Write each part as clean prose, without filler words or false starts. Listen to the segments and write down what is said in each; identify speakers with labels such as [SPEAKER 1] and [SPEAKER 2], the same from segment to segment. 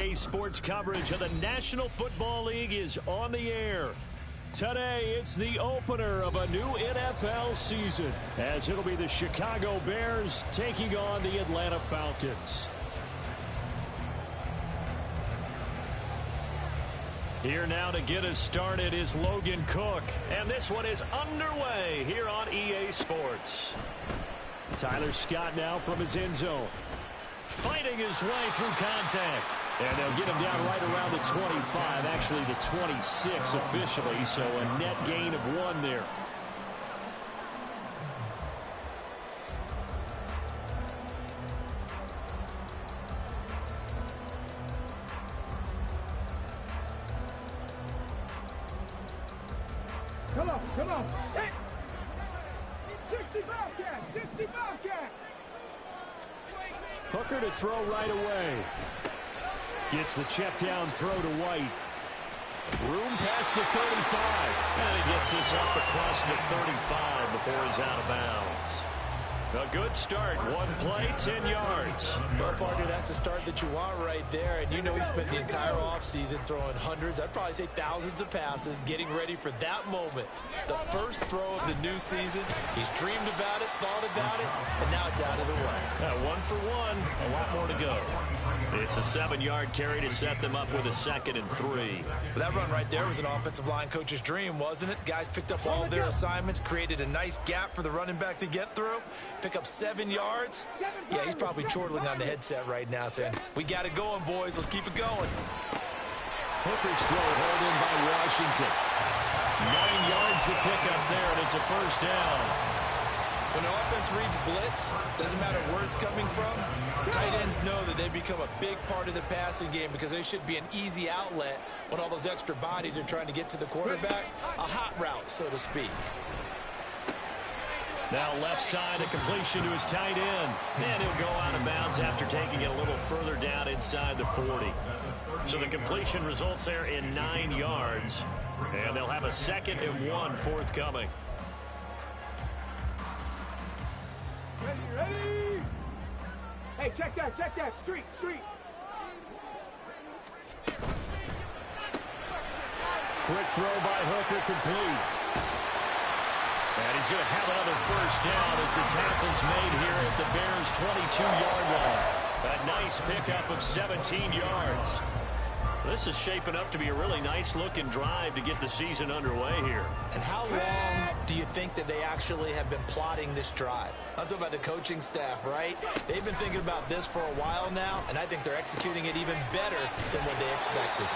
[SPEAKER 1] EA Sports coverage of the National Football League is on the air. Today, it's the opener of a new NFL season, as it'll be the Chicago Bears taking on the Atlanta Falcons. Here now to get us started is Logan Cook, and this one is underway here on EA Sports. Tyler Scott now from his end zone, fighting his way through contact. And they'll get him down right around the 25, actually the 26 officially, so a net gain of 1 there.
[SPEAKER 2] Come on. Hey. 60 Bobcat, 60 Bobcat.
[SPEAKER 1] Hooker to throw right away. Gets the check down throw to White. Room past the 35. And he gets this up across the 35 before he's out of bounds. A good start. 1 play, 10 yards.
[SPEAKER 3] Well, partner, that's the start that you want right there. And you know he spent the entire offseason throwing hundreds, I'd probably say thousands of passes, getting ready for that moment. The first throw of the new season. He's dreamed about it, thought about it, and now it's out of the way.
[SPEAKER 1] 1 for 1. A lot more to go. It's a 7-yard carry to set them up with a 2nd and 3.
[SPEAKER 3] Well, that run right there was an offensive line coach's dream, wasn't it? Guys picked up all of their assignments, created a nice gap for the running back to get through. Pick up 7 yards. Yeah, he's probably chortling on the headset right now saying, we got it going, boys. Let's keep it going.
[SPEAKER 1] Hooker's throw hauled in by Washington. 9 yards to pick up there, and it's a first down.
[SPEAKER 3] When the offense reads blitz, doesn't matter where it's coming from, tight ends know that they become a big part of the passing game because they should be an easy outlet when all those extra bodies are trying to get to the quarterback. A hot route, so to speak.
[SPEAKER 1] Now left side, a completion to his tight end. And he'll go out of bounds after taking it a little further down inside the 40. So the completion results there in 9 yards. And they'll have a 2nd and 1 forthcoming.
[SPEAKER 2] Ready? Hey, check that. Street.
[SPEAKER 1] Quick throw by Hooker, complete. And he's going to have another first down as the tackle's made here at the Bears' 22-yard line. A nice pickup of 17 yards. This is shaping up to be a really nice-looking drive to get the season underway here.
[SPEAKER 3] And how long do you think that they actually have been plotting this drive? I'm talking about the coaching staff, right? They've been thinking about this for a while now, and I think they're executing it even better than what they expected.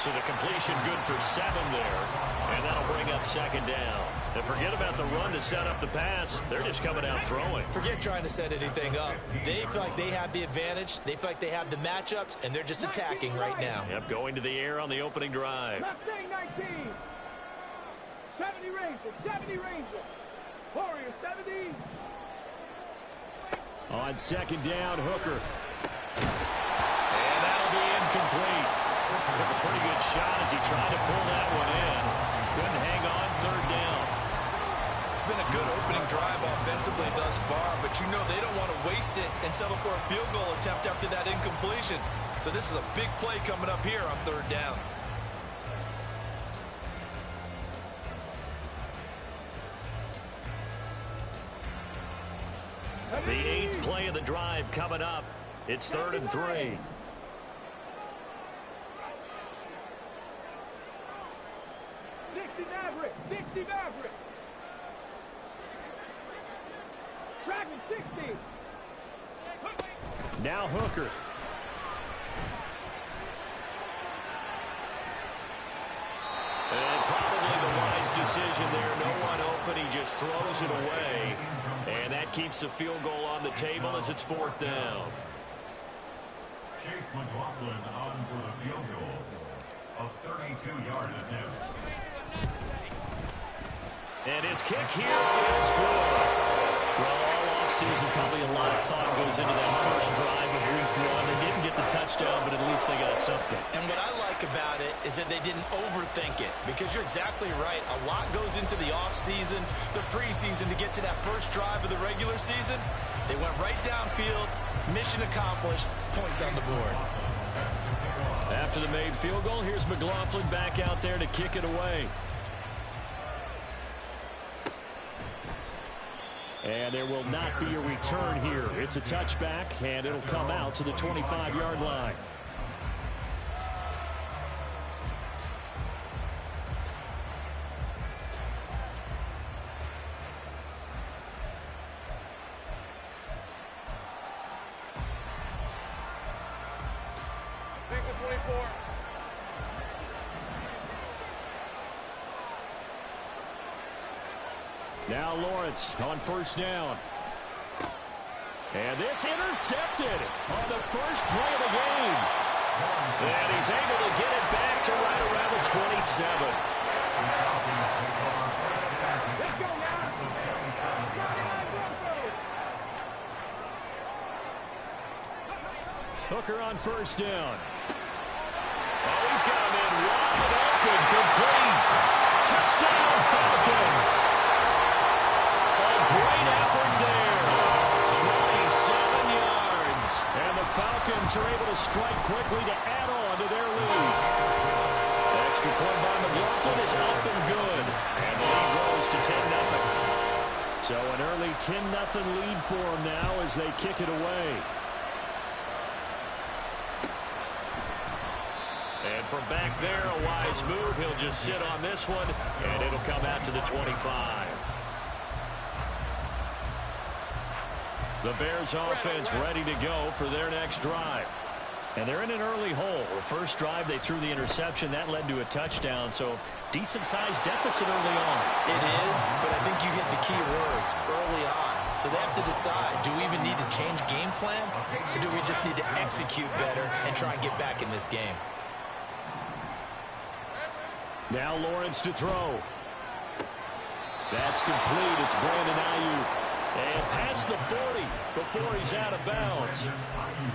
[SPEAKER 1] So the completion good for 7 there, and that'll bring up 2nd down. And forget about the run to set up the pass. They're just coming out throwing.
[SPEAKER 3] Forget trying to set anything up. They feel like they have the advantage. They feel like they have the matchups, and they're just attacking right now.
[SPEAKER 1] Yep, going to the air on the opening drive.
[SPEAKER 2] Left side 19. 70 Rangers. Warriors 70.
[SPEAKER 1] On 2nd down, Hooker. And that'll be incomplete. Took a pretty good shot as he tried to pull that one in. Couldn't hang on 3rd down.
[SPEAKER 3] It's been a good opening drive offensively thus far, but you know they don't want to waste it and settle for a field goal attempt after that incompletion. So this is a big play coming up here on 3rd down.
[SPEAKER 1] The 8th play of the drive coming up. It's 3rd and 3.
[SPEAKER 2] Maverick. Dragon 60.
[SPEAKER 1] Now Hooker. And probably the wise decision there. No one open. He just throws it away. And that keeps the field goal on the table as it's 4th down.
[SPEAKER 4] Chase McLaughlin on for the field goal. A 32-yard attempt.
[SPEAKER 1] And his kick here is good. Well, all offseason, probably a lot of thought goes into that first drive of week 1. They didn't get the touchdown, but at least they got something.
[SPEAKER 3] And what I like about it is that they didn't overthink it, because you're exactly right. A lot goes into the offseason, the preseason to get to that first drive of the regular season. They went right downfield, mission accomplished, points on the board.
[SPEAKER 1] After the made field goal, here's McLaughlin back out there to kick it away. And there will not be a return here. It's a touchback, and it'll come out to the 25-yard line. Now Lawrence on first down. And this intercepted on the first play of the game. And he's able to get it back to right around the 27.
[SPEAKER 2] Let's go now.
[SPEAKER 1] Hooker on first down. Oh, he's got him in wide open, complete. Touchdown, Falcons. Great effort there. 27 yards. And the Falcons are able to strike quickly to add on to their lead. Extra point by McLaughlin is up and good. And the lead grows to 10-0. So an early 10-0 lead for them now as they kick it away. And from back there, a wise move. He'll just sit on this one, and it'll come out to the 25. The Bears offense ready to go for their next drive. And they're in an early hole. The first drive, they threw the interception. That led to a touchdown, so decent-sized deficit early on.
[SPEAKER 3] It is, but I think you hit the key words, early on. So they have to decide, do we even need to change game plan, or do we just need to execute better and try and get back in this game?
[SPEAKER 1] Now Lawrence to throw. That's complete. It's Brandon Ayuk. And past the 40 before he's out of bounds.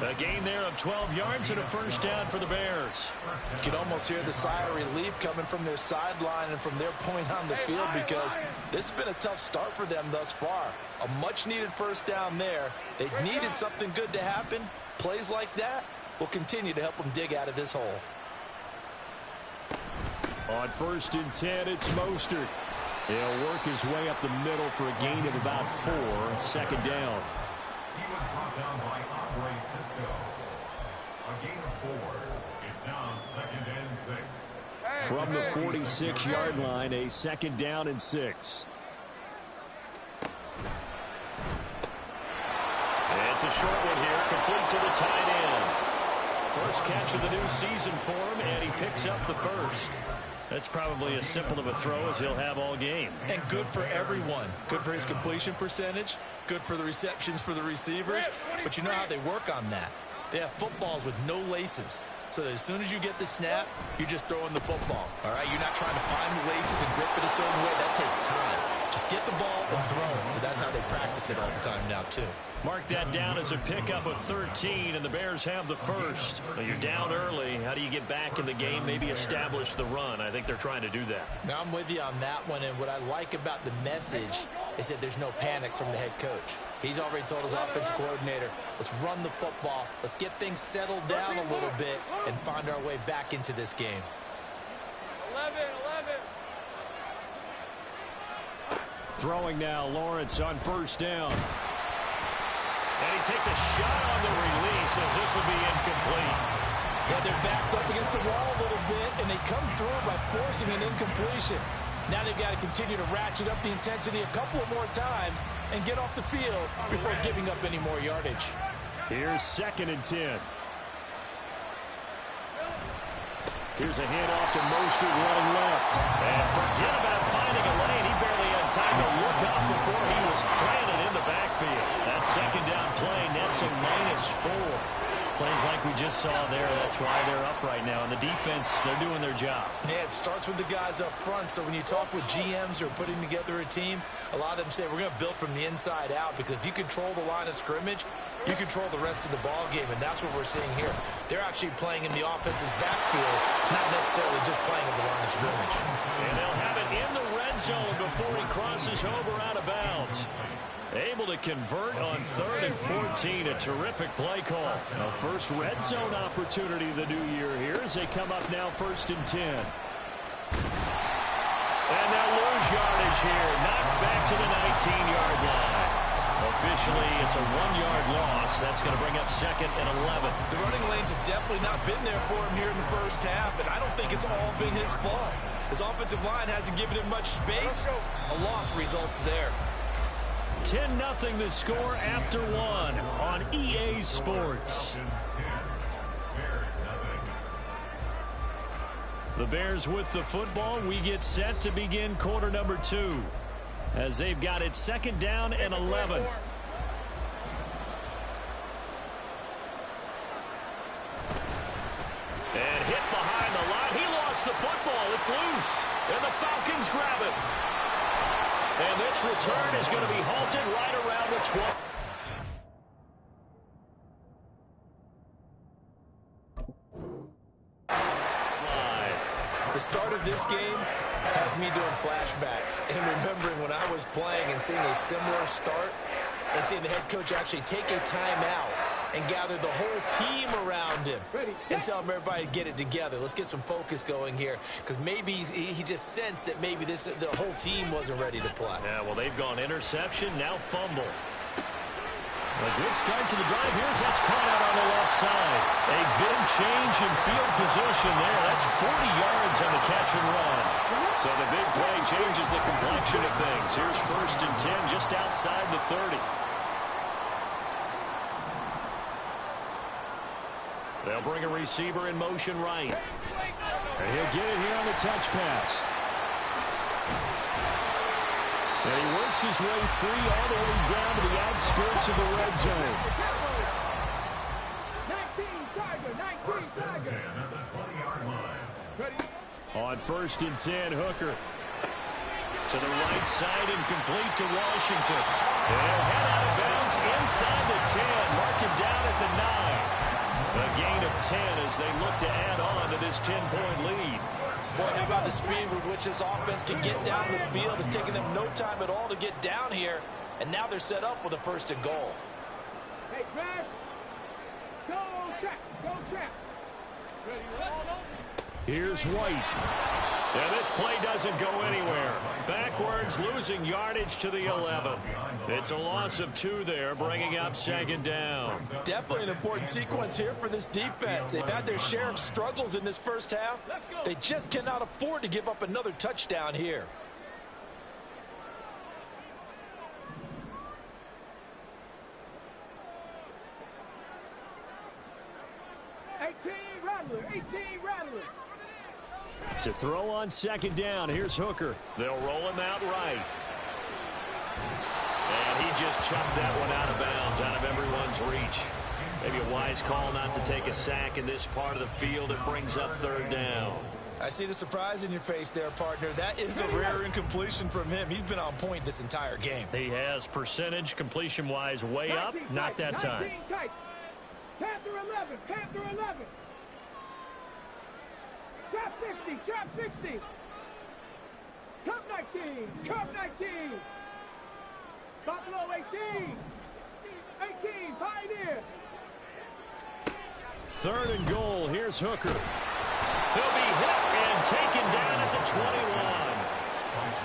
[SPEAKER 1] A gain there of 12 yards and a first down for the Bears.
[SPEAKER 3] You can almost hear the sigh of relief coming from their sideline and from their point on the field, because this has been a tough start for them thus far. A much-needed first down there. They needed something good to happen. Plays like that will continue to help them dig out of this hole.
[SPEAKER 1] On first and 10, it's Mostert. He'll work his way up the middle for a gain of about 4. Second down.
[SPEAKER 4] He was brought down by Andre Cisco. A gain of 4. It's now 2nd and 6.
[SPEAKER 1] From the 46-yard line, a 2nd down and 6. It's a short one here, complete to the tight end. First catch of the new season for him, and he picks up the first. That's probably as simple of a throw as he'll have all game.
[SPEAKER 3] And good for everyone. Good for his completion percentage. Good for the receptions for the receivers. But you know how they work on that. They have footballs with no laces. So that as soon as you get the snap, you're just throwing the football. All right? You're not trying to find the laces and grip it a certain way. That takes time. Just get the ball and throw it. So that's how they practice it all the time now, too.
[SPEAKER 1] Mark that down as a pickup of 13, and the Bears have the first. Well, you're down early. How do you get back in the game, maybe establish the run? I think they're trying to do that.
[SPEAKER 3] Now, I'm with you on that one, and what I like about the message is that there's no panic from the head coach. He's already told his offensive coordinator, let's run the football, let's get things settled down a little bit, and find our way back into this game.
[SPEAKER 2] 11.
[SPEAKER 1] Throwing now, Lawrence on first down. And he takes a shot on the release as this will be incomplete.
[SPEAKER 5] Yeah, their back's up against the wall a little bit, and they come through by forcing an incompletion. Now they've got to continue to ratchet up the intensity a couple more times and get off the field before giving up any more yardage.
[SPEAKER 1] Here's 2nd and 10. Here's a handoff to Mostert running left. And forget about finding a lane. He barely had time to look up before he was planted in the backfield. That 2nd down play nets a -4. Plays like we just saw there. That's why they're up right now. And the defense, they're doing their job.
[SPEAKER 3] Yeah, it starts with the guys up front. So when you talk with GMs who are putting together a team, a lot of them say we're going to build from the inside out, because if you control the line of scrimmage, you control the rest of the ball game, and that's what we're seeing here. They're actually playing in the offense's backfield, not necessarily just playing at the line of scrimmage.
[SPEAKER 1] And they'll have it in the red end zone before he crosses over out of bounds. Able to convert on 3rd and 14. A terrific play call. A first red zone opportunity the new year here as they come up now 1st and 10. And they'll lose yardage here. Knocked back to the 19-yard line. Officially, it's a 1-yard loss. That's going to bring up 2nd and 11.
[SPEAKER 3] The running lanes have definitely not been there for him here in the first half, and I don't think it's all been his fault. His offensive line hasn't given him much space. A loss results there.
[SPEAKER 1] 10-0 the score after 1 on EA Sports. The Bears with the football. We get set to begin quarter number 2 as they've got it 2nd down and 11. And hit behind the line. He lost the football. It's loose. And the Falcons grab it. And this return is going to be halted right around the 12.
[SPEAKER 3] The start of this game has me doing flashbacks and remembering when I was playing and seeing a similar start and seeing the head coach actually take a timeout and gather the whole team around him and tell everybody to get it together. Let's get some focus going here, because maybe he just sensed that maybe the whole team wasn't ready to play.
[SPEAKER 1] Yeah, well, they've gone interception, now fumble. A good start to the drive. Here's that's caught out on the left side. A big change in field position there. That's 40 yards on the catch and run. So the big play changes the complexion of things. Here's 1st and 10 just outside the 30. They'll bring a receiver in motion right. And he'll get it here on the touch pass. And he works his way free all the way down to the outskirts of the red zone.
[SPEAKER 2] 19 Tiger.
[SPEAKER 4] At the 20-yard line.
[SPEAKER 1] On 1st and 10, Hooker to the right side and complete to Washington. And he'll head out of bounds inside the 10. Mark him down at the 9. A gain of 10 as they look to add on to this 10-point lead.
[SPEAKER 5] Boy, think about the speed with which this offense can get down the field. It's taken them no time at all to get down here, and now they're set up with a 1st and goal.
[SPEAKER 2] Hey, Brad. Go check. Go check.
[SPEAKER 1] Here's White. And this play doesn't go anywhere. Backwards, losing yardage to the 11. It's a loss of 2 there, bringing up 2nd down.
[SPEAKER 5] Definitely an important sequence here for this defense. They've had their share of struggles in this first half. They just cannot afford to give up another touchdown here.
[SPEAKER 2] Rattler.
[SPEAKER 1] To throw on 2nd down, here's Hooker. They'll roll him out right. And he just chucked that one out of bounds, out of everyone's reach. Maybe a wise call not to take a sack in this part of the field. It brings up 3rd down.
[SPEAKER 3] I see the surprise in your face there, partner. That is a rare incompletion from him. He's been on point this entire game.
[SPEAKER 1] He has percentage completion-wise way up. Not that time.
[SPEAKER 2] Panther 11. Trap 60. Cup 19. Buffalo 18. Pioneer.
[SPEAKER 1] 3rd and goal. Here's Hooker. He'll be hit and taken down at the 21.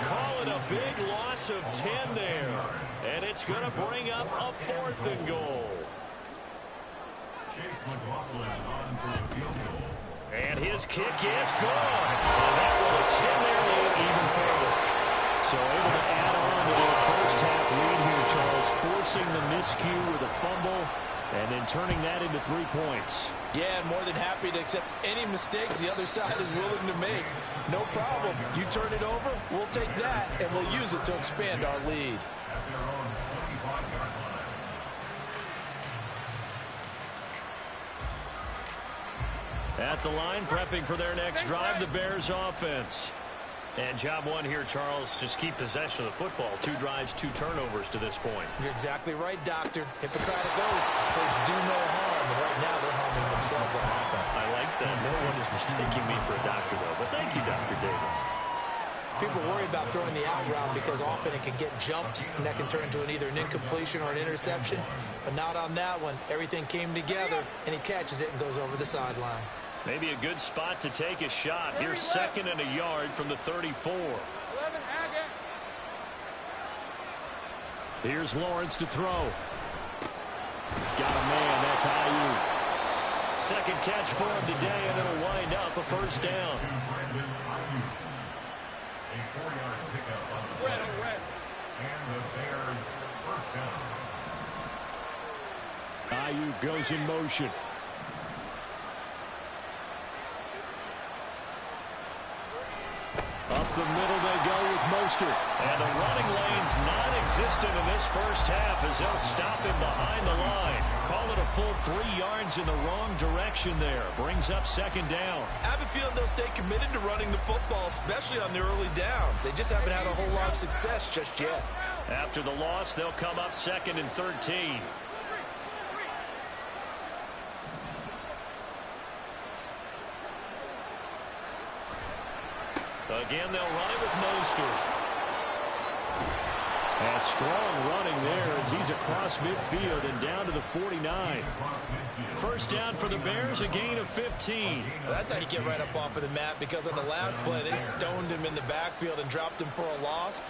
[SPEAKER 1] Call it a big loss of 10 there. And it's going to bring up a 4th and goal.
[SPEAKER 4] Chase McLaughlin on for the field goal.
[SPEAKER 1] And his kick is good. And that will extend their lead even further. So able to add on to their first half lead here, Charles, forcing the miscue with a fumble and then turning that into 3 points.
[SPEAKER 5] Yeah, and more than happy to accept any mistakes the other side is willing to make. No problem. You turn it over, we'll take that, and we'll use it to expand our lead.
[SPEAKER 4] At their own 25-yard line.
[SPEAKER 1] At the line, prepping for their next drive, the Bears offense. And job 1 here, Charles, just keep possession of the football. 2 drives, 2 turnovers to this point.
[SPEAKER 3] You're exactly right, Doctor. Hippocratic oath. First, do no harm. And right now, they're harming themselves on offense.
[SPEAKER 1] I like that. No one is mistaking me for a doctor, though. But thank you, Dr. Davis.
[SPEAKER 3] People worry about throwing the out route because often it can get jumped, and that can turn into either an incompletion or an interception. But not on that one. Everything came together, and he catches it and goes over the sideline.
[SPEAKER 1] Maybe a good spot to take a shot. Here's 2nd and a yard from the 34. Here's Lawrence to throw. Got a man. That's Ayuk. 2nd catch for him today, and it'll wind up a first down.
[SPEAKER 4] A 4-yard pickup on the play. And the Bears first down.
[SPEAKER 1] Ayuk goes in motion. Up the middle they go with Mostert. And the running lane's non-existent in this first half as they'll stop him behind the line. Call it a full 3 yards in the wrong direction there. Brings up 2nd down.
[SPEAKER 3] I have a feeling they'll stay committed to running the football, especially on the early downs. They just haven't had a whole lot of success just yet.
[SPEAKER 1] After the loss, they'll come up 2nd and 13. Again, they'll run it with Mostert. And strong running there as he's across midfield and down to the 49. First down for the Bears, a gain of 15.
[SPEAKER 3] Well, that's how you get right up off of the mat, because on the last play, they stoned him in the backfield and dropped him for a loss.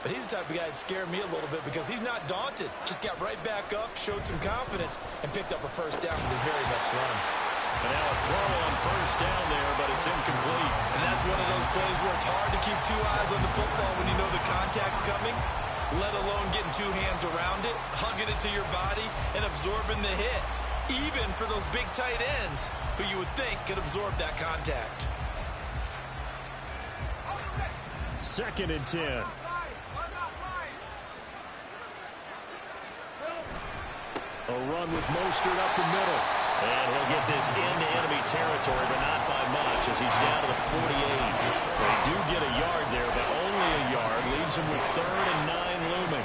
[SPEAKER 3] But he's the type of guy that scared me a little bit because he's not daunted. Just got right back up, showed some confidence, and picked up a first down with his very next run.
[SPEAKER 1] And now a throw on first down there, but it's incomplete.
[SPEAKER 3] And that's one of those plays where it's hard to keep 2 eyes on the football when you know the contact's coming, let alone getting 2 hands around it, hugging it to your body, and absorbing the hit. Even for those big tight ends who you would think could absorb that contact.
[SPEAKER 1] 2nd and 10. A run with Mostert up the middle. And he'll get this into enemy territory, but not by much as he's down to the 48. They do get a yard there, but only a yard. Leaves him with 3rd and 9 looming.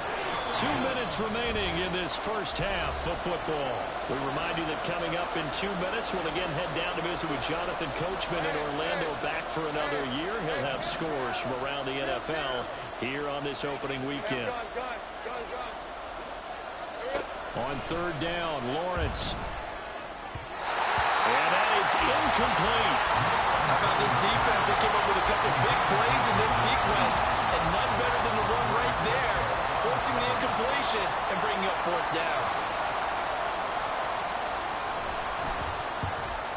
[SPEAKER 1] 2 minutes remaining in this first half of football. We remind you that coming up in 2 minutes, we'll again head down to visit with Jonathan Coachman in Orlando, back for another year. He'll have scores from around the NFL here on this opening weekend. On 3rd down, Lawrence. And that is incomplete.
[SPEAKER 3] How about this defense? They came up with a couple big plays in this sequence, and none better than the run right there, forcing the incompletion and bringing up 4th down.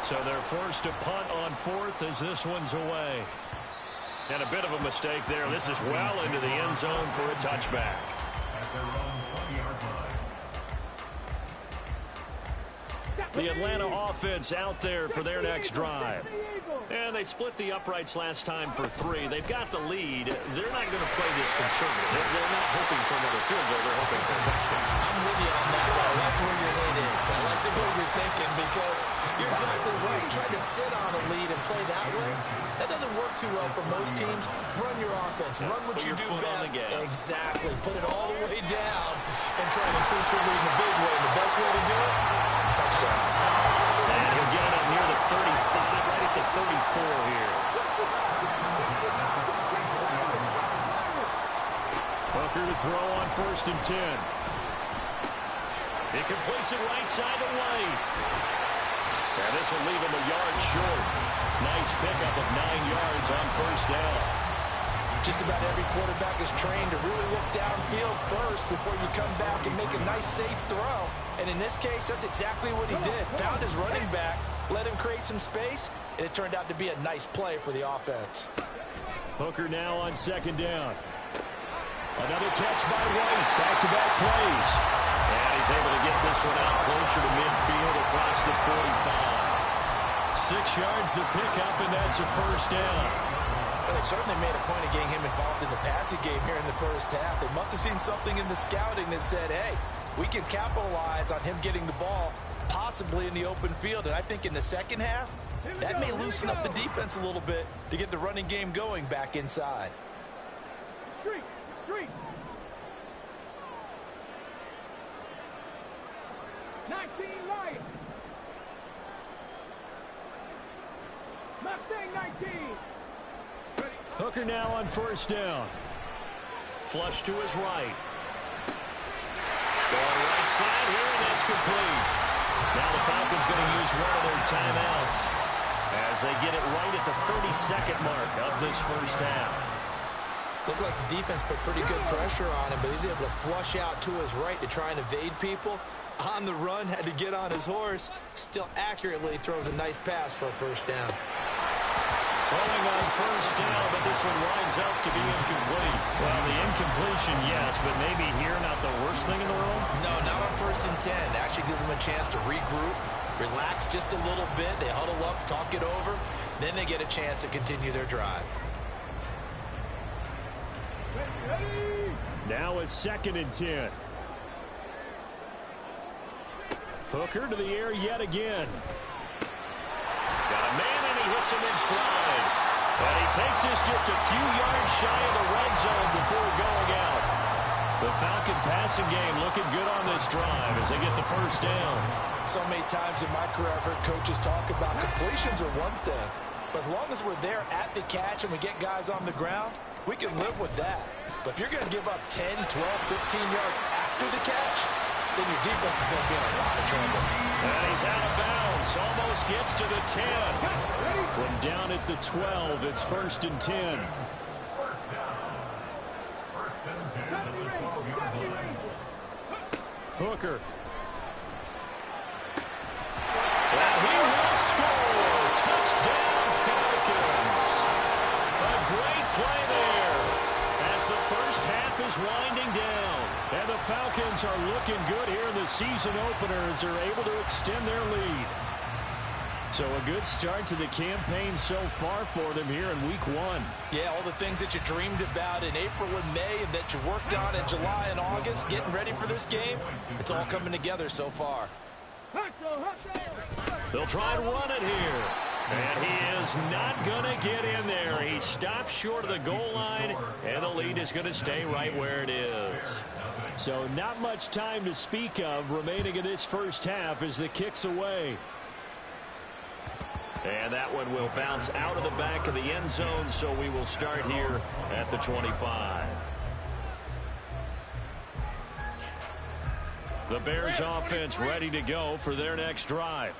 [SPEAKER 1] So they're forced to punt on 4th as this one's away. And a bit of a mistake there. This is well into the end zone for a touchback.
[SPEAKER 4] At their own 20-yard line.
[SPEAKER 1] The Atlanta offense out there for their next drive. And they split the uprights last time for 3. They've got the lead. They're not going to play this conservative. They're not hoping for another field goal. They're hoping for a touchdown.
[SPEAKER 3] I'm with you on that. I like where your head is. I like the way you're thinking, because you're exactly right. Trying to sit on a lead and play that way, that doesn't work too well for most teams. Run your offense. Run what you do best. Exactly. Put it all the way down and try to increase your lead in a big way. And the best way to do it, touchdowns.
[SPEAKER 1] And he'll get it up near the 35, right at the 34 here. Hooker to throw on 1st and 10. He completes it right side away. And this will leave him a yard short. Nice pickup of 9 yards on 1st down.
[SPEAKER 5] Just about every quarterback is trained to really look downfield first before you come back and make a nice, safe throw. And in this case, that's exactly what he did. Found his running back, let him create some space, and it turned out to be a nice play for the offense.
[SPEAKER 1] Hooker now on 2nd down. Another catch by White. Back-to-back plays. And he's able to get this one out closer to midfield across the 45. 6 yards the pickup, and that's a first down.
[SPEAKER 3] Well, they certainly made a point of getting him involved in the passing game here in the first half. They must have seen something in the scouting that said, hey, we can capitalize on him getting the ball, possibly in the open field. And I think in the second half, that may loosen up the defense a little bit to get the running game going back inside.
[SPEAKER 2] Street. 19 Lions. Mustang 19.
[SPEAKER 1] Hooker now on first down. Flush to his right. Going right side here, and that's complete. Now the Falcons going to use one of their timeouts as they get it right at the 32nd mark of this first half.
[SPEAKER 3] Looked like the defense put pretty good pressure on him, but he's able to flush out to his right to try and evade people. On the run, had to get on his horse. Still accurately throws a nice pass for a first down.
[SPEAKER 1] Throwing on first down, but this one winds up to be incomplete. Well, the incompletion, yes, but maybe here not the worst thing in the world?
[SPEAKER 3] No, not on 1st and 10. Actually gives them a chance to regroup, relax just a little bit. They huddle up, talk it over. Then they get a chance to continue their drive.
[SPEAKER 1] Now a 2nd and 10. Hooker to the air yet again. Got a man, and he hits him in stride. And he takes this just a few yards shy of the red zone before going out. The Falcon passing game looking good on this drive as they get the first down.
[SPEAKER 5] So many times in my career, I've heard coaches talk about completions are one thing. But as long as we're there at the catch and we get guys on the ground, we can live with that. But if you're going to give up 10, 12, 15 yards after the catch, then your defense is going to be in a lot of trouble.
[SPEAKER 1] And he's out of bounds. Almost gets to the 10. From down at the 12, it's 1st and 10.
[SPEAKER 4] First down. 1st and 10 at the 12-yard line.
[SPEAKER 1] Hooker. And he will score. Touchdown, Falcons. A great play there as the first half is winding down. And the Falcons are looking good here in the season opener as they're able to extend their lead. So a good start to the campaign so far for them here in week 1.
[SPEAKER 5] Yeah, all the things that you dreamed about in April and May and that you worked on in July and August, getting ready for this game, it's all coming together so far.
[SPEAKER 1] They'll try and run it here. And he is not going to get in there. He stops short of the goal line, and the lead is going to stay right where it is. So not much time to speak of remaining in this first half as the kick's away. And that one will bounce out of the back of the end zone, so we will start here at the 25. The Bears offense ready to go for their next drive.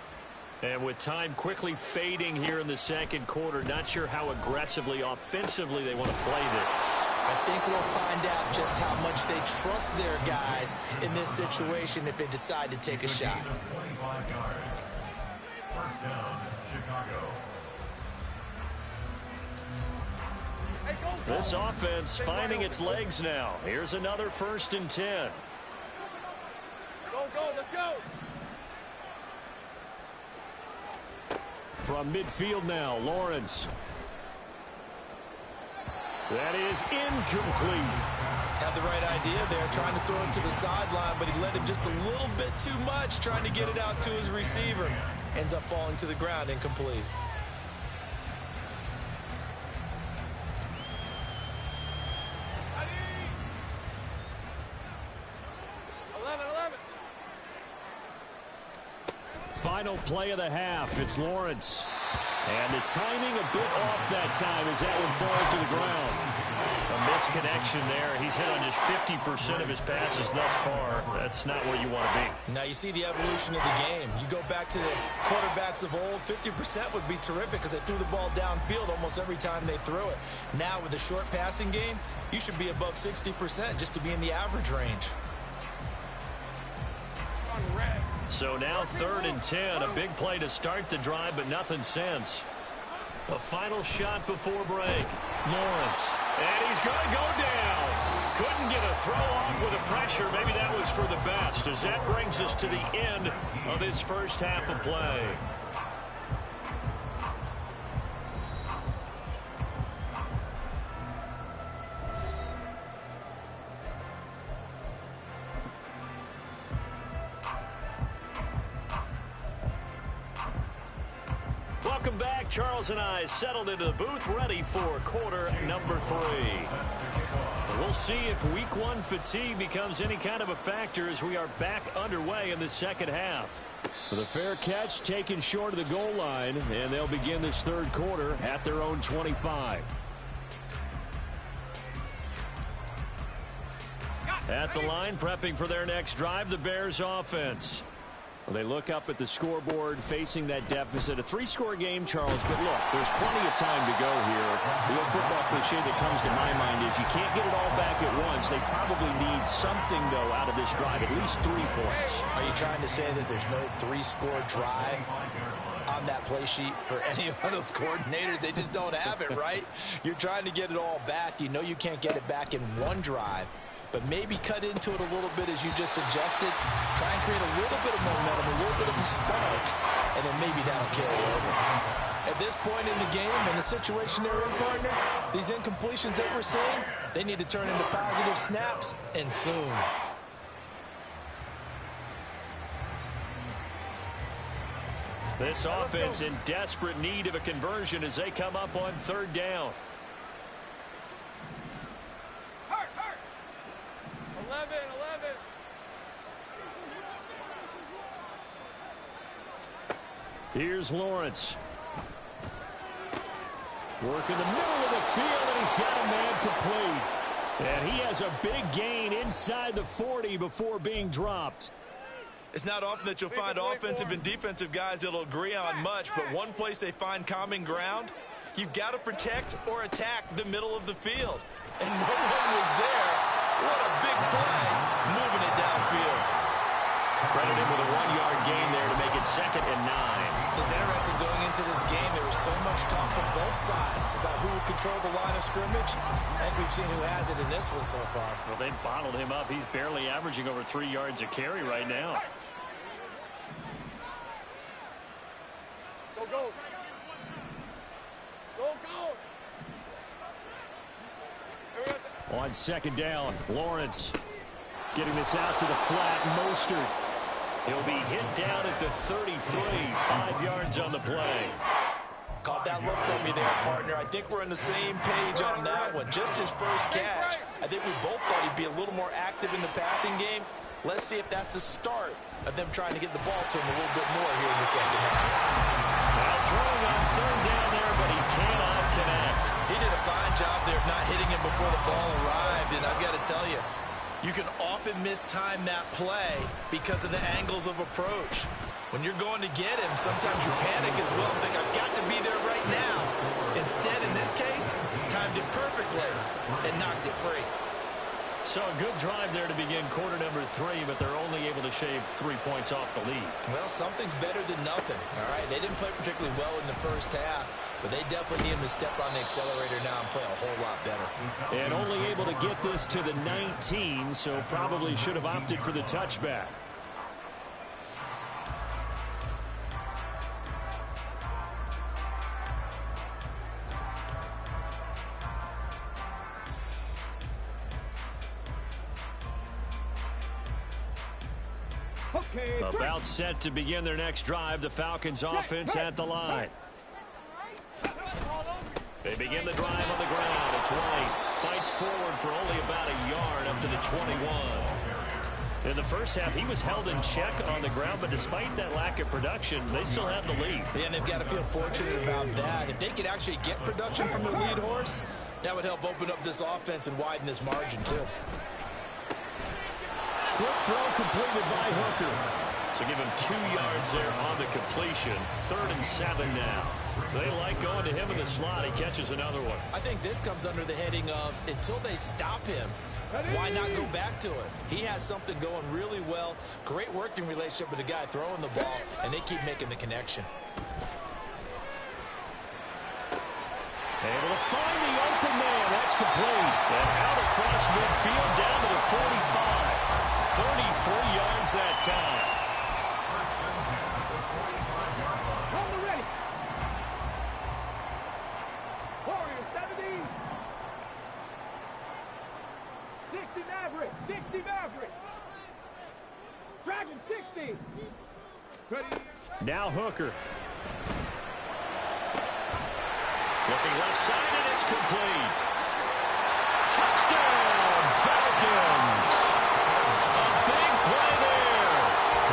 [SPEAKER 1] And with time quickly fading here in the second quarter, not sure how aggressively, offensively they want to play this.
[SPEAKER 3] I think we'll find out just how much they trust their guys in this situation if they decide to take a shot.
[SPEAKER 4] 25 yards. First down, Chicago.
[SPEAKER 1] This offense finding its legs now. Here's another 1st and 10.
[SPEAKER 2] Go, let's go.
[SPEAKER 1] From midfield now, Lawrence. That is incomplete.
[SPEAKER 3] Had the right idea there, trying to throw it to the sideline, but he led him just a little bit too much, trying to get it out to his receiver. Ends up falling to the ground, incomplete.
[SPEAKER 1] Final play of the half. It's Lawrence. And the timing a bit off that time as that one falls to the ground. A misconnection there. He's hit on just 50% of his passes thus far. That's not where you want to be.
[SPEAKER 3] Now you see the evolution of the game. You go back to the quarterbacks of old, 50% would be terrific because they threw the ball downfield almost every time they threw it. Now with the short passing game, you should be above 60% just to be in the average range.
[SPEAKER 1] So now 3rd and 10. A big play to start the drive, but nothing since. A final shot before break. Lawrence. And he's going to go down. Couldn't get a throw off with the pressure. Maybe that was for the best, as that brings us to the end of his first half of play. Welcome back. Charles and I settled into the booth, ready for quarter number 3. We'll see if week 1 fatigue becomes any kind of a factor as we are back underway in the second half. The fair catch taken short of the goal line, and they'll begin this third quarter at their own 25. At the line, prepping for their next drive, the Bears offense. Well, they look up at the scoreboard, facing that deficit. A 3-score game, Charles, but look, there's plenty of time to go here. The old football cliche that comes to my mind is you can't get it all back at once. They probably need something, though, out of this drive, at least 3 points.
[SPEAKER 5] Are you trying to say that there's no 3-score drive on that play sheet for any of those coordinators? They just don't have it, right? You're trying to get it all back. You know you can't get it back in one drive. But maybe cut into it a little bit, as you just suggested. Try and create a little bit of momentum, a little bit of a spark, and then maybe that'll carry over. At this point in the game, in the situation they're in, partner, these incompletions that we're seeing, they need to turn into positive snaps, and soon.
[SPEAKER 1] This offense in desperate need of a conversion as they come up on 3rd down.
[SPEAKER 2] 11.
[SPEAKER 1] Here's Lawrence. Working the middle of the field, and he's got a man complete. And he has a big gain inside the 40 before being dropped.
[SPEAKER 3] It's not often that you'll find offensive and defensive guys that'll agree on much, but one place they find common ground, you've got to protect or attack the middle of the field. And no one was there. What a big play, moving it downfield.
[SPEAKER 1] Credit him with a 1-yard gain there to make it 2nd and 9.
[SPEAKER 3] It's interesting going into this game. There was so much talk from both sides about who will control the line of scrimmage. I think we've seen who has it in this one so far.
[SPEAKER 1] Well, they've bottled him up. He's barely averaging over 3 yards a carry right now.
[SPEAKER 2] Go.
[SPEAKER 1] On 2nd down, Lawrence getting this out to the flat. Mostert. He'll be hit down at the 33, 5 yards on the play.
[SPEAKER 3] Caught that look from me there, partner. I think we're on the same page on that one. Just his first catch. I think we both thought he'd be a little more active in the passing game. Let's see if that's the start of them trying to get the ball to him a little bit more here in the second half.
[SPEAKER 1] Now throwing on 3rd down there, but he cannot connect.
[SPEAKER 3] He did a fine job there of not hitting him before the ball arrived, and I've got to tell you, you can often mistime that play because of the angles of approach. When you're going to get him, sometimes you panic as well and think, I've got to be there right now. Instead, in this case, timed it perfectly and knocked it free.
[SPEAKER 1] So a good drive there to begin quarter number 3, but they're only able to shave 3 points off the lead.
[SPEAKER 3] Well, something's better than nothing, all right? They didn't play particularly well in the first half, but they definitely need him to step on the accelerator now and play a whole lot better.
[SPEAKER 1] And only able to get this to the 19, so probably should have opted for the touchback. About set to begin their next drive. The Falcons offense at the line. They begin the drive on the ground. It's White. Fights forward for only about a yard up to the 21. In the first half, he was held in check on the ground, but despite that lack of production, they still have the lead.
[SPEAKER 3] Yeah, and they've got to feel fortunate about that. If they could actually get production from the lead horse, that would help open up this offense and widen this margin, too.
[SPEAKER 1] Quick throw completed by Hooker. So give him 2 yards there on the completion. 3rd and 7 now. They like going to him in the slot. He catches another one.
[SPEAKER 3] I think this comes under the heading of, until they stop him, why not go back to it? He has something going really well. Great working relationship with the guy throwing the ball, and they keep making the connection.
[SPEAKER 1] Able to find the open man. That's complete. And out across midfield down to the 45. 33 yards that time.
[SPEAKER 2] Ready. Warriors 70. 60 Maverick. 60 Maverick. Dragon 60. Ready.
[SPEAKER 1] Now Hooker. Looking left side, and it's complete. Touchdown, Falcons. A big play there.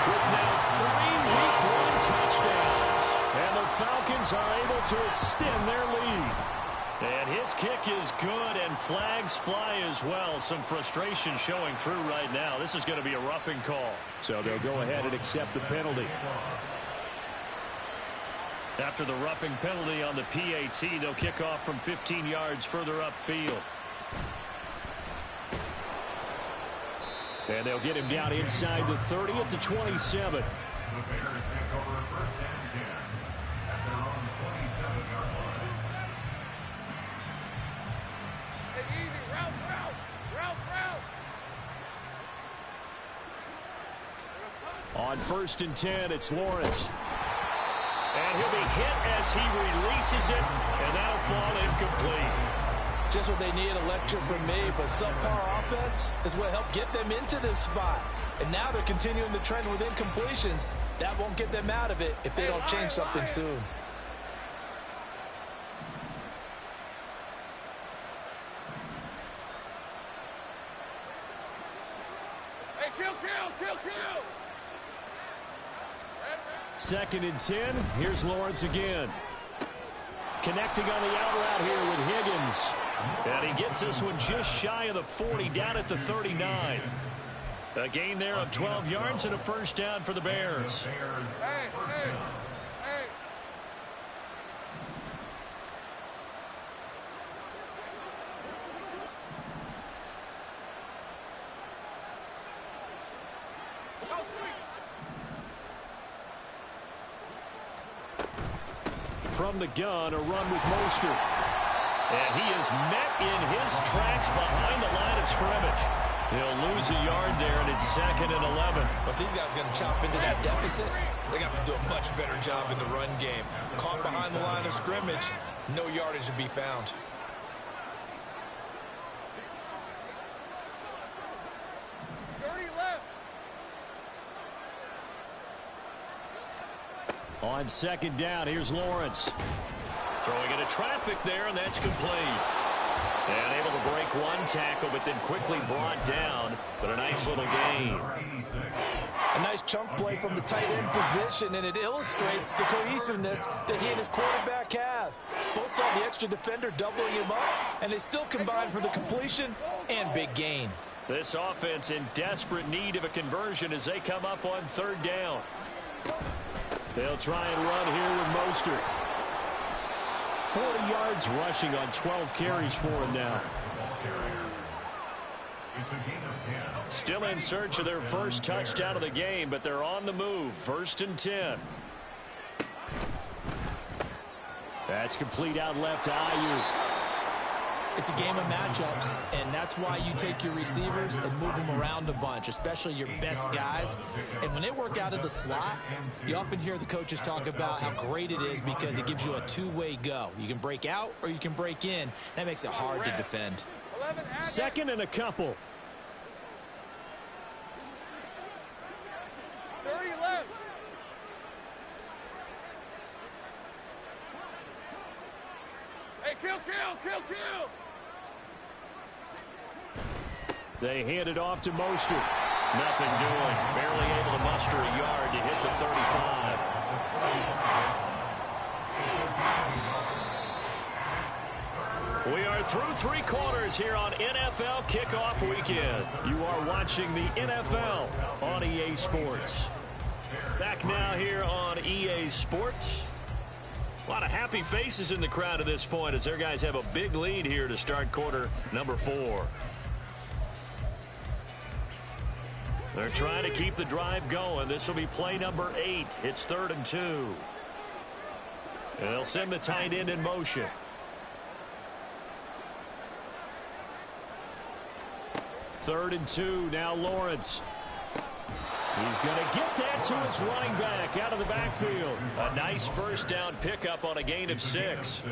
[SPEAKER 1] With now 3 Week 1 touchdowns. And the Falcons are able to extend their lead. And his kick is good, and flags fly as well. Some frustration showing through right now. This is going to be a roughing call. So they'll go ahead and accept the penalty. After the roughing penalty on the PAT, they'll kick off from 15 yards further upfield. And they'll get him down inside the 30 at the 27.
[SPEAKER 4] The Bears take over first and 10 at their own 27-yard line.
[SPEAKER 2] Take it easy. Route.
[SPEAKER 1] On 1st and 10, it's Lawrence. And he'll be hit as he releases it, and that'll fall incomplete.
[SPEAKER 5] Just what they need, a lecture from me, but subpar offense is what helped get them into this spot. And now they're continuing the trend with incompletions. That won't get them out of it if they don't change something soon.
[SPEAKER 2] Hey, kill.
[SPEAKER 1] 2nd and 10. Here's Lawrence again. Connecting on the out route here with Higgins. And he gets this one just shy of the 40, down at the 39. A gain there of 12 yards and a first down for the Bears.
[SPEAKER 2] Hey.
[SPEAKER 1] From the gun, a run with Mostert. And he is met in his tracks behind the line of scrimmage. He'll lose a yard there, and it's 2nd and 11.
[SPEAKER 3] But if these guys are going to chop into that deficit, they got to do a much better job in the run game. Caught behind the line of scrimmage, no yardage to be found.
[SPEAKER 1] On 2nd down, here's Lawrence. Throwing into traffic there, and that's complete. And able to break one tackle, but then quickly brought down. But a nice little gain.
[SPEAKER 5] A nice chunk play from the tight end position, and it illustrates the cohesiveness that he and his quarterback have. Both saw the extra defender doubling him up, and they still combined for the completion and big gain.
[SPEAKER 1] This offense in desperate need of a conversion as they come up on 3rd down. They'll try and run here with Mostert. 40 yards rushing on 12 carries for him now. Still in search of their first touchdown of the game, but they're on the move. 1st and 10. That's complete out left to Ayuk.
[SPEAKER 3] It's a game of matchups, and that's why you take your receivers and move them around a bunch, especially your best guys. And when they work out of the slot, you often hear the coaches talk about how great it is because it gives you a two-way go. You can break out or you can break in. That makes it hard to defend.
[SPEAKER 1] 2nd and a couple.
[SPEAKER 2] 30 left. Hey, kill.
[SPEAKER 1] They hand it off to Mostert. Nothing doing. Barely able to muster a yard to hit the 35. We are through 3 quarters here on NFL Kickoff Weekend. You are watching the NFL on EA Sports. Back now here on EA Sports. A lot of happy faces in the crowd at this point as their guys have a big lead here to start quarter number 4. They're trying to keep the drive going. This will be play number 8. It's 3rd and 2. And they'll send the tight end in motion. Third and 2. Now Lawrence. He's going to get that to his running back out of the backfield. A nice first down pickup on a gain of 6.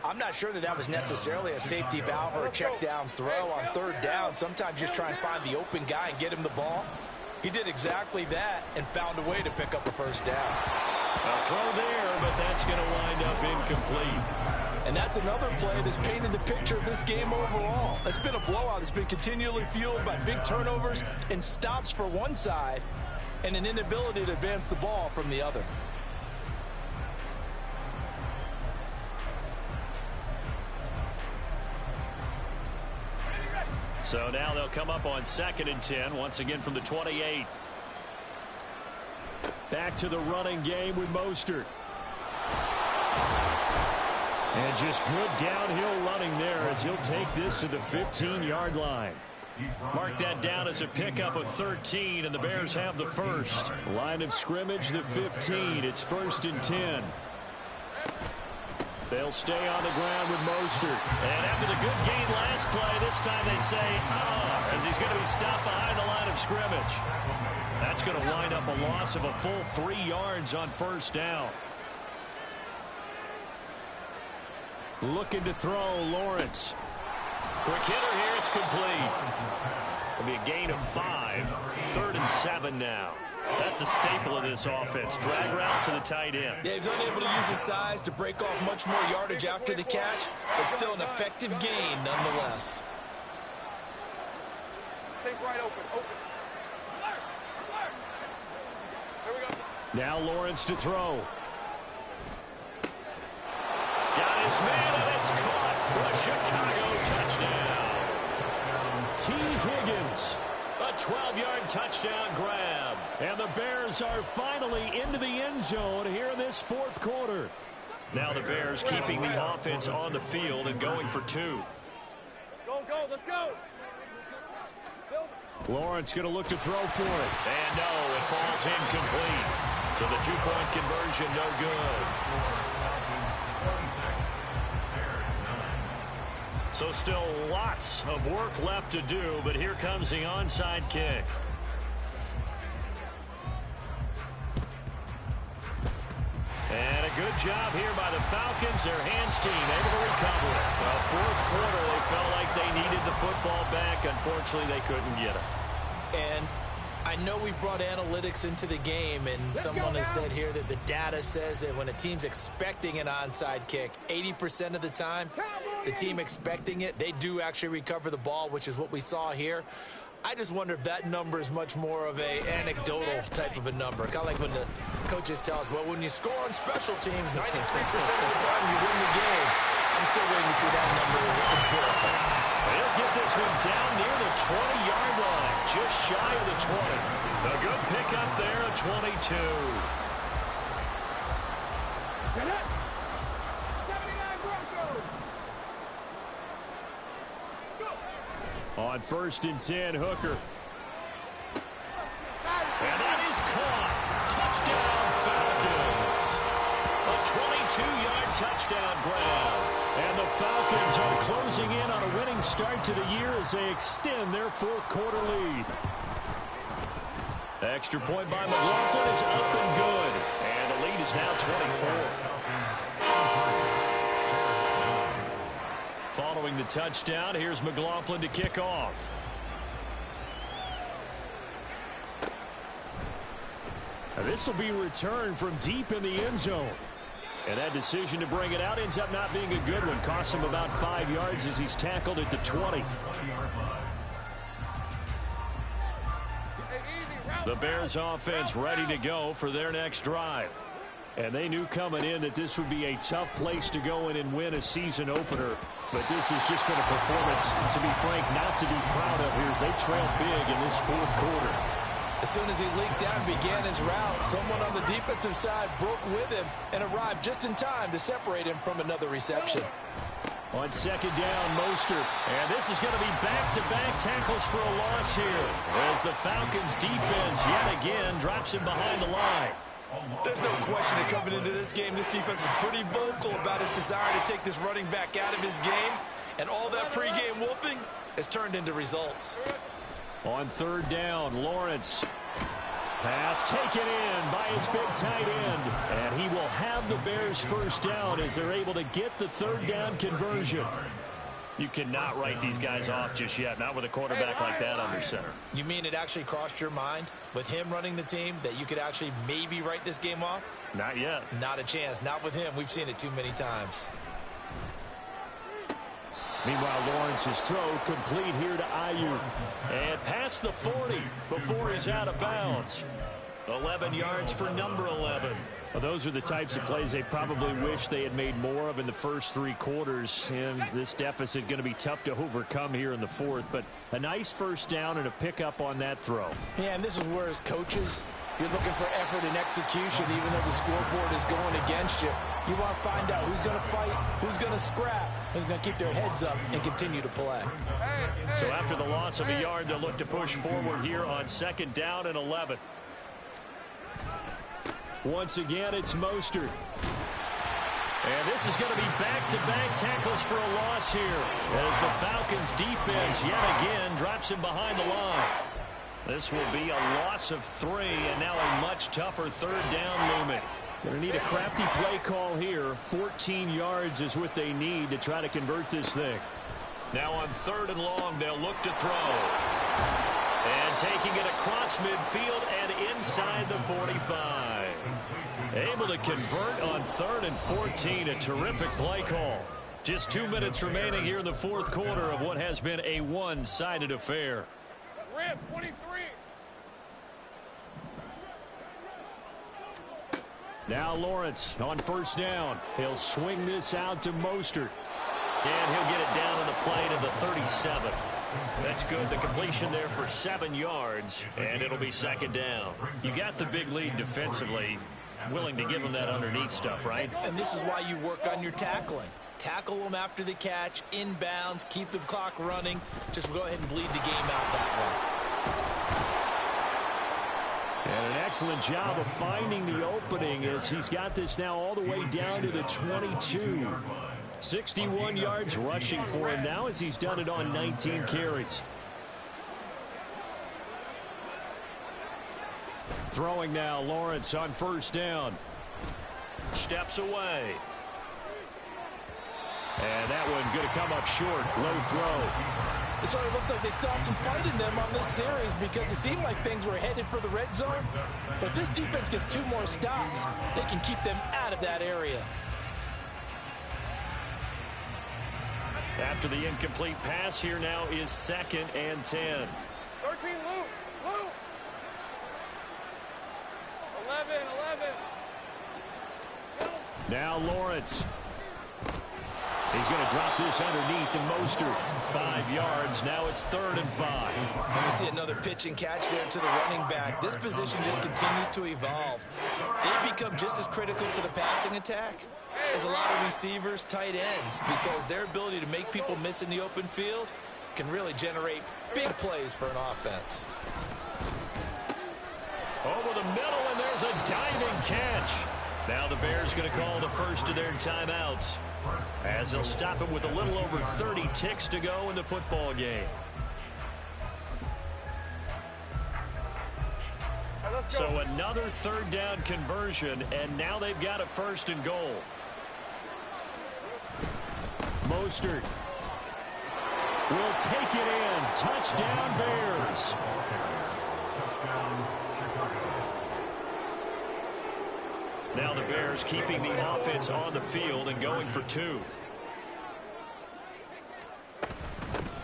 [SPEAKER 5] I'm not sure that was necessarily a safety valve or a check down throw on 3rd down. Sometimes just try and find the open guy and get him the ball. He did exactly that and found a way to pick up a first down.
[SPEAKER 1] A throw there, but that's going to wind up incomplete.
[SPEAKER 5] And that's another play that's painted the picture of this game overall. It's been a blowout. It's been continually fueled by big turnovers and stops for one side and an inability to advance the ball from the other.
[SPEAKER 1] So now they'll come up on 2nd and 10, once again from the 28. Back to the running game with Mostert. And just good downhill running there as he'll take this to the 15-yard line. Mark that down as a pickup of 13, and the Bears have the first. Line of scrimmage, the 15. It's 1st and 10. They'll stay on the ground with Mostert. And after the good gain last play, this time they say, as he's going to be stopped behind the line of scrimmage. That's going to wind up a loss of a full 3 yards on 1st down. Looking to throw, Lawrence. Quick hitter here, it's complete. It'll be a gain of 5. 3rd and 7 now. That's a staple of this offense. Drag route to the tight end.
[SPEAKER 3] Yeah, he's unable to use his size to break off much more yardage after the catch, but still an effective gain nonetheless.
[SPEAKER 2] Take right open. Here we go.
[SPEAKER 1] Now Lawrence to throw. Got his man, and it's caught for a Chicago touchdown. T. Higgins, a 12-yard touchdown grab. And the Bears are finally into the end zone here in this 4th quarter. Now the Bears keeping the offense on the field and going for 2.
[SPEAKER 2] Go, let's go.
[SPEAKER 1] Lawrence going to look to throw for it. And no, it falls incomplete. So the 2-point conversion, no good. So still lots of work left to do, but here comes the onside kick. And a good job here by the Falcons. Their hands team able to recover it. Well, 4th quarter, they felt like they needed the football back. Unfortunately, they couldn't get it.
[SPEAKER 3] And I know we brought analytics into the game, and someone has said here that the data says that when a team's expecting an onside kick, 80% of the time, the team expecting it, they do actually recover the ball, which is what we saw here. I just wonder if that number is much more of a anecdotal type of a number. Kind of like when the coaches tell us, well, when you score on special teams, 93% of the time you win the game. I'm still waiting to see that number as empirical.
[SPEAKER 1] They'll get this one down near the 20-yard line, just shy of the 20. A good pickup there, a 22. On 1st and 10, Hooker. And that is caught. Touchdown, Falcons. A 22-yard touchdown grab. And the Falcons are closing in on a winning start to the year as they extend their 4th quarter lead. Extra point by McLaughlin is up and good. And the lead is now 24. Following the touchdown, here's McLaughlin to kick off. This will be returned from deep in the end zone. And that decision to bring it out ends up not being a good one. Costs him about 5 yards as he's tackled at the 20. The Bears offense ready to go for their next drive. And they knew coming in that this would be a tough place to go in and win a season opener. But this has just been a performance, to be frank, not to be proud of here as they trailed big in this 4th quarter.
[SPEAKER 5] As soon as he leaked out and began his route, someone on the defensive side broke with him and arrived just in time to separate him from another reception.
[SPEAKER 1] On 2nd down, Mostert. And this is going to be back-to-back tackles for a loss here as the Falcons defense yet again drops him behind the line.
[SPEAKER 3] There's no question that coming into this game, this defense is pretty vocal about his desire to take this running back out of his game. And all that pregame wolfing has turned into results.
[SPEAKER 1] On 3rd down, Lawrence. Pass taken in by his big tight end. And he will have the Bears' 1st down as they're able to get the 3rd down conversion. You cannot write these guys off just yet, not with a quarterback like that under center.
[SPEAKER 3] You mean it actually crossed your mind with him running the team that you could actually maybe write this game off?
[SPEAKER 1] Not yet.
[SPEAKER 3] Not a chance. Not with him. We've seen it too many times.
[SPEAKER 1] Meanwhile, Lawrence's throw complete here to Ayuk. And past the 40 before he's out of bounds. 11 yards for number 11. Well, those are the types of plays they probably wish they had made more of in the first 3 quarters. And this deficit going to be tough to overcome here in the fourth. But a nice first down and a pickup on that throw.
[SPEAKER 5] Yeah, and this is where, as coaches, you're looking for effort and execution, even though the scoreboard is going against you. You want to find out who's going to fight, who's going to scrap, who's going to keep their heads up and continue to play.
[SPEAKER 1] So after the loss of a yard, they'll look to push forward here on 2nd down and 11. Once again, it's Mostert. And this is going to be back-to-back tackles for a loss here, as the Falcons' defense yet again drops him behind the line. This will be a loss of 3, and now a much tougher 3rd down looming. Going to need a crafty play call here. 14 yards is what they need to try to convert this thing. Now on 3rd and long, they'll look to throw. And taking it across midfield and inside the 45. Able to convert on 3rd and 14. A terrific play call. Just 2 minutes remaining here in the 4th quarter of what has been a one-sided affair.
[SPEAKER 2] Rip, 23.
[SPEAKER 1] Now Lawrence on 1st down. He'll swing this out to Mostert. And he'll get it down to the play to the 37. That's good. The completion there for 7 yards, and it'll be 2nd down. You got the big lead defensively. Willing to give them that underneath stuff, right?
[SPEAKER 3] And this is why you work on your tackling. Tackle them after the catch, inbounds, keep the clock running. Just go ahead and bleed the game out that
[SPEAKER 1] way. And an excellent job of finding the opening as he's got this now all the way down to the 22. 61 yards rushing for him now as he's done it on 19 carries. Throwing now, Lawrence on 1st down. Steps away. And that one going to come up short. Low throw.
[SPEAKER 5] It sort of looks like they still have some fight in them on this series because it seemed like things were headed for the red zone. But if this defense gets 2 more stops, they can keep them out of that area.
[SPEAKER 1] After the incomplete pass, here now is 2nd and 10.
[SPEAKER 2] 13, Luke. 11.
[SPEAKER 1] Now Lawrence. He's going to drop this underneath to Mostert. 5 yards. Now it's 3rd and 5.
[SPEAKER 3] And we see another pitch and catch there to the running back. This position just continues to evolve. They become just as critical to the passing attack as a lot of receivers, tight ends, because their ability to make people miss in the open field can really generate big plays for an offense.
[SPEAKER 1] Over the middle, and there's a diving catch. Now the Bears going to call the first of their timeouts, as they'll stop it with a little over 30 ticks to go in the football game. So another 3rd down conversion, and now they've got a 1st and goal. Mostert will take it in. Touchdown, Bears. Now the Bears keeping the offense on the field and going for 2.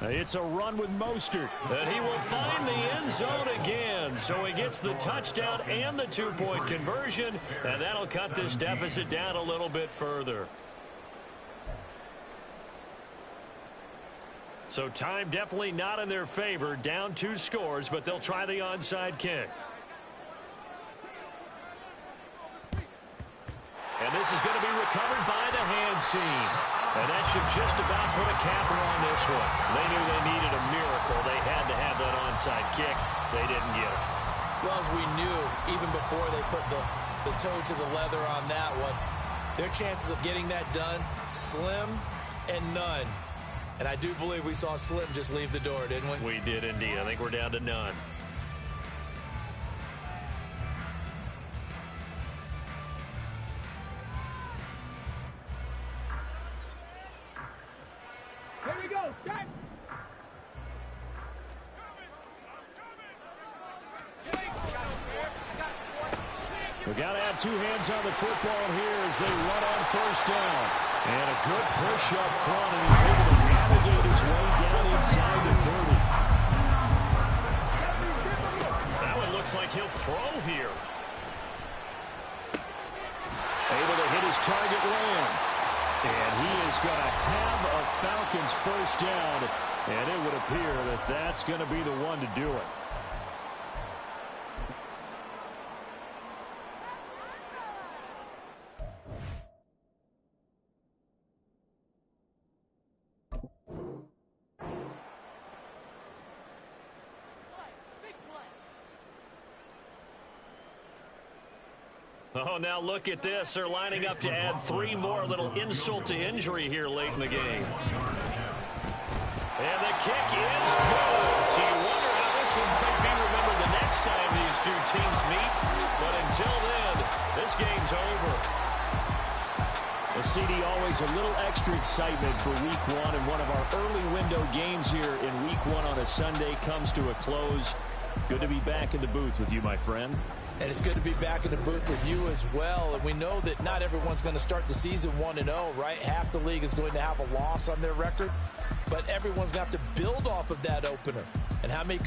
[SPEAKER 1] It's a run with Mostert, and he will find the end zone again. So he gets the touchdown and the 2-point conversion, and that'll cut this deficit down a little bit further. So time definitely not in their favor. Down 2 scores, but they'll try the onside kick. And this is going to be recovered by the hands team. And that should just about put a capper on this one. They knew they needed a miracle. They had to have that onside kick. They didn't get it.
[SPEAKER 3] Well, as we knew, even before they put the toe to the leather on that one, their chances of getting that done, slim and none. And I do believe we saw Slim just leave the door, didn't we?
[SPEAKER 1] We did indeed. I think we're down to none.
[SPEAKER 2] Here we go. Set.
[SPEAKER 1] We got to have 2 hands on the football here as they run on 1st down. And a good push up front, and he's able to navigate his way down inside the 30. That one looks like he'll throw here. his target land. And he is going to have a Falcons first down, and it would appear that that's going to be the one to do it. Oh, now look at this. They're lining up to add 3 more. A little insult to injury here late in the game. And the kick is good. So you wonder how this one might be remembered the next time these two teams meet. But until then, this game's over. Well, CD, always a little extra excitement for Week 1. And one of our early window games here in Week 1 on a Sunday comes to a close. Good to be back in the booth with you, my friend.
[SPEAKER 5] And it's good to be back in the booth with you as well. And we know that not everyone's going to start the season 1-0, right? Half the league is going to have a loss on their record. But everyone's going to have to build off of that opener. And how many